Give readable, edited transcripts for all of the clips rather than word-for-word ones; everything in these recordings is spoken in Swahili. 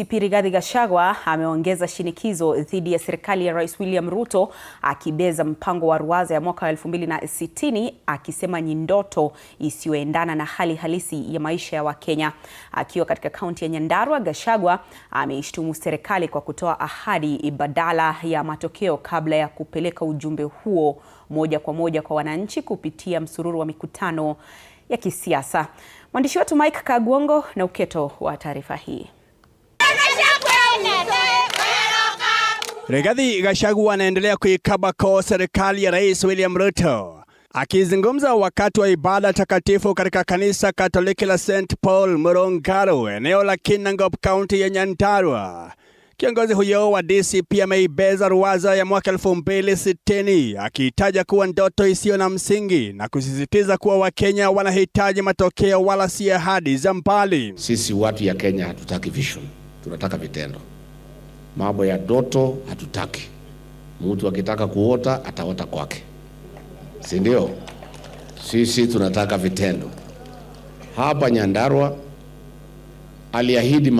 Rigathi Gachagua ameongeza shinikizo dhidi ya serikali ya Rais William Ruto akibeza mpango wa ruwaza ya mwaka 2060 akisema ni ndoto isiyoendana na hali halisi ya maisha ya Wakenya. Akiwa katika kaunti ya Nyandarua, Gachagua ameishtumu serikali kwa kutoa ahadi badala ya matokeo kabla ya kupeleka ujumbe huo moja kwa moja kwa wananchi kupitia msururu wa mikutano ya kisiasa. Mwandishi wetu Mike Kagwongo na uketo wa taarifa hii. Rigathi Gachagua anaendelea kuikaba koo serikali ya Rais William Ruto. Akizungumza wakati wa ibada takatifu katika kanisa Katoliki la St. Paul Murung'aru, eneo la Kinangop, kaunti ya Nyandarua, kiongozi huyo wa DCP ameibeza ruwaza ya mwaka 2060 akitaja kuwa ndoto isiyo na msingi na kusisitiza kuwa Wakenya wanahitaji matokeo wala si ahadi za mbali. Sisi watu ya Kenya hatutaki vision, tunataka vitendo. Mambo ya ndoto hatutaki. Mtu akitaka kuota ataota kwake, si ndio? Sisi tunataka vitendo. Hapa Nyandarua aliahidi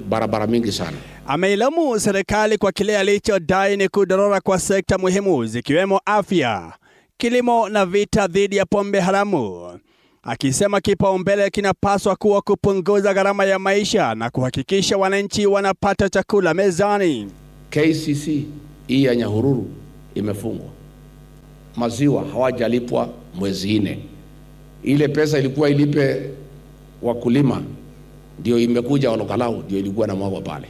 barabara mingi sana. Ameilamu serikali kwa kile alichodai ni kudorora kwa sekta muhimu zikiwemo afya, kilimo na vita dhidi ya pombe haramu, akisema kipaumbele kinapaswa kuwa kupunguza gharama ya maisha na kuhakikisha wananchi wanapata chakula mezani. KCC hii ya Nyahururu imefungwa. Maziwa hawajalipwa mwezi 4. Ile pesa ilikuwa ilipe wakulima ndio imekuja Olokalau ndio ilikuwa na mwago pale.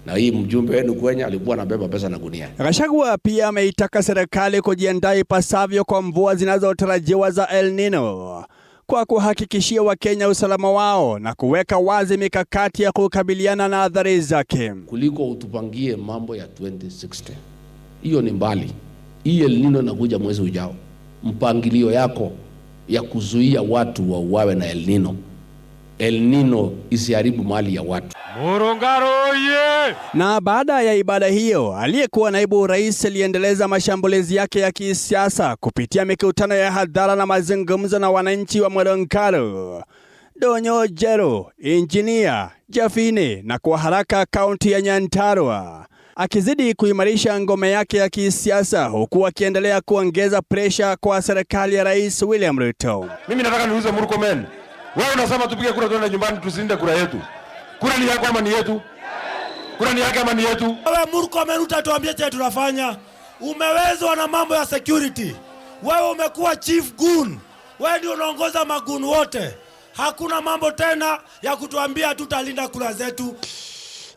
Na hii mjumbe wenu kwenye alikuwa anabeba pesa na gunia. Gachagua pia ameitaka serikali kujiandaa ipasavyo kwa mvua zinazotarajiwa za El Nino, kwa kuhakikishia Wakenya usalama wao na kuweka wazi mikakati ya kukabiliana na athari zake. Kuliko utupangie mambo ya 2060. Hiyo ni mbali. Hii El Nino inakuja mwezi ujao. Mpangilio yako ya kuzuia watu wauawe na El Nino. El Nino isiharibu mali ya watu. Murung'aru ye! Na baada ya ibada hiyo, aliyekuwa naibu rais aliendeleza mashambulizi yake ya kisiasa kupitia mikutano ya hadhara na mazungumzo na wananchi wa Murung'aru, Donyo Jero, Injinia Jafine na kwa haraka kaunti ya Nyandarua, akizidi kuimarisha ngome yake ya kisiasa huku akiendelea kuongeza pressure kwa serikali ya Rais William Ruto. Mimi nataka niulize Murkomen. Wewe unasema tupige kura tuende nyumbani tusinde kura yetu. Kura ni yako ama ni yetu? Kura ni yako ama ni yetu? Wewe Murkomen utatuambia je tunafanya? Umewezwa na mambo ya security. Wewe umekuwa chief goon. Wewe ndio unaongoza magoon wote. Hakuna mambo tena ya kutuambia tutalinda kura zetu.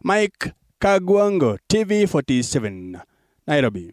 Mike Kagwongo, TV47, Nairobi.